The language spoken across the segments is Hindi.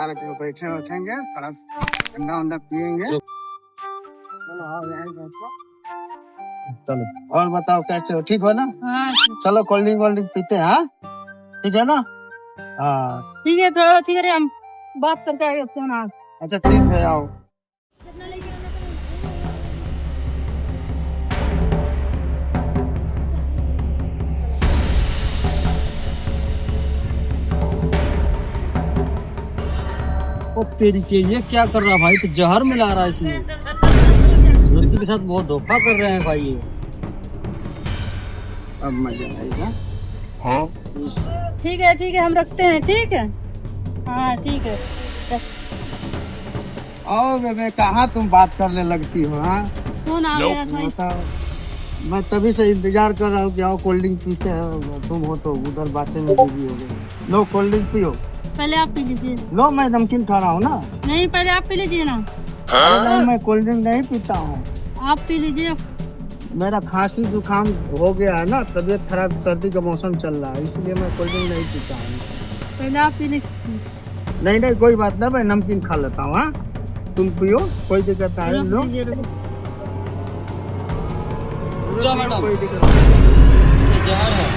पार्क में बैठे उठेंगे, थोड़ा ठंडा उंडा पियेंगे। चलो आओ यहाँ बैठो। चलो और बताओ कैसे हो, ठीक हो ना? हाँ चलो कोल्ड ड्रिंक पीते हैं, हाँ ठीक है ना? हाँ ठीक है, थोड़ा ठीक है, हम बात करके आगे फोन आ। अच्छा ठीक है, आओ। ओ तेरी के ये क्या कर रहा भाई, तो जहर मिला रहा है इसमें। लड़की के साथ बहुत धोखा कर रहे हैं भाई ये। अब मजा आएगा। ठीक है, हम रखते हैं, ठीक है। हाँ ठीक है। आओ बेबे, कहाँ तुम बात करने लगती हो? हाँ फोन आ गया था। बताओ, मैं तभी से इंतजार कर रहा हूँ कि आओ कोल्ड ड्रिंक पीते हैं। तुम हो तो उधर बातें में बिजी हो गए। लो कोल्ड ड्रिंक पियो। पहले आप पी लीजिए। लो मैं नमकीन खा रहा हूँ ना। नहीं, पहले आप पी लीजिए ना। अरे नहीं, मैं कोल्ड ड्रिंक नहीं पीता हूँ। आप पी लीजिए। मेरा खांसी जुकाम हो गया है ना, तबीयत खराब, सर्दी का मौसम चल रहा है, इसलिए मैं कोल्ड ड्रिंक नहीं पीता हूँ। पहले आप पी लीजिए। नहीं कोई बात नहीं, मैं नमकीन खा लेता हूँ। हाँ तुम पियो, कोई दिक्कत नहीं। लो मैडम, कोई दिक्कत नहीं। ये जहर है।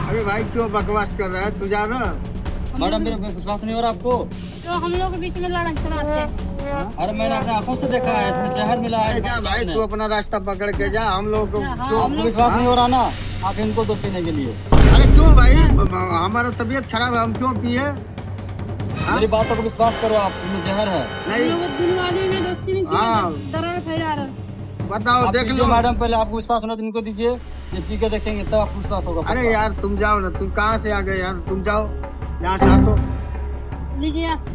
अरे भाई क्यों बकवास कर रहा है, तू जा रहा? मैडम मेरे पे विश्वास नहीं हो रहा आपको? तो हम लोग के बीच में लड़ाई चलाते हैं। अरे मैंने अपने आंखों से देखा है, इसमें जहर मिला है। क्या भाई, तू अपना रास्ता पकड़ के जा, हम लोग को आपको विश्वास नहीं हो रहा ना, आप इनको दो पीने के लिए। अरे क्यों भाई, हमारा तबीयत खराब है, हम क्यों पिए? मेरी बातों को विश्वास करो, आप इसमें जहर है। नहीं हम लोग दुनियावी में दोस्ती में हाँ। दरार फैला रहे। बताओ, आप देख पीजिए लो मैडम, पहले आपको विश्वास होना तो इनको दीजिए, ये पी के देखेंगे तब आपको विश्वास होगा। अरे यार तुम जाओ ना, तुम कहाँ से आ गए यार, तुम जाओ यहाँ से। तो लीजिए आप।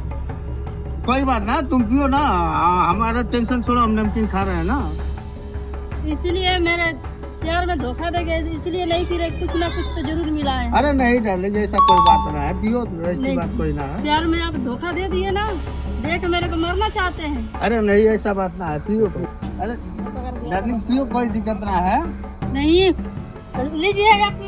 कोई बात ना, तुम पियो ना, हमारा टेंशन छोड़ो, हम नमकीन खा रहे हैं ना। इसीलिए मेरे प्यार में धोखा दे गए, इसलिए नहीं पी रहे। कुछ ना कुछ तो जरूर मिला है। अरे नहीं डाले, ऐसा कोई बात ना है, पियो, ऐसी नहीं। बात कोई ना है। प्यार में आप धोखा दे दिए ना, देख मेरे को मरना चाहते हैं। अरे नहीं, ऐसा बात ना है, पियो। अरे डार्लिंग पियो, कोई दिक्कत ना है। नहीं लीजिएगा, पी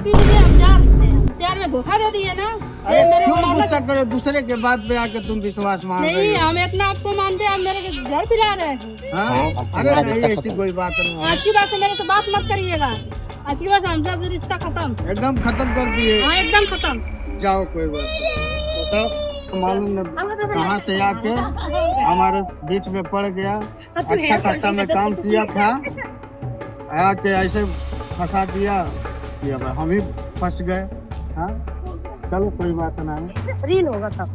लीजिए, हम जा सकते हैं। प्यार में धोखा दे दिए ना। अरे मेरे को क्यों मरना- गुस्सा करो, दूसरे के बात पे आके तुम विश्वास मान रहे नहीं, हो? हम इतना आपको मानते हैं, आप मेरे को घर पिला रहे हैं। हाँ? अरे नहीं, ऐसी कोई बात नहीं है। आज की बात से मेरे से बात मत करिएगा। आज की बात हमसे अब रिश्ता खत्म। एकदम खत्म कर दिए। हाँ एकदम खत्म। जाओ, कोई बात नहीं। बताओ, मालूम नहीं कहाँ से आके हमारे बीच में पड़ गया। अच्छा खासा में काम किया था, आके ऐसे फंसा दिया कि अब हम ही फंस गए। हाँ चलो कोई बात नहीं। रील होगा तब।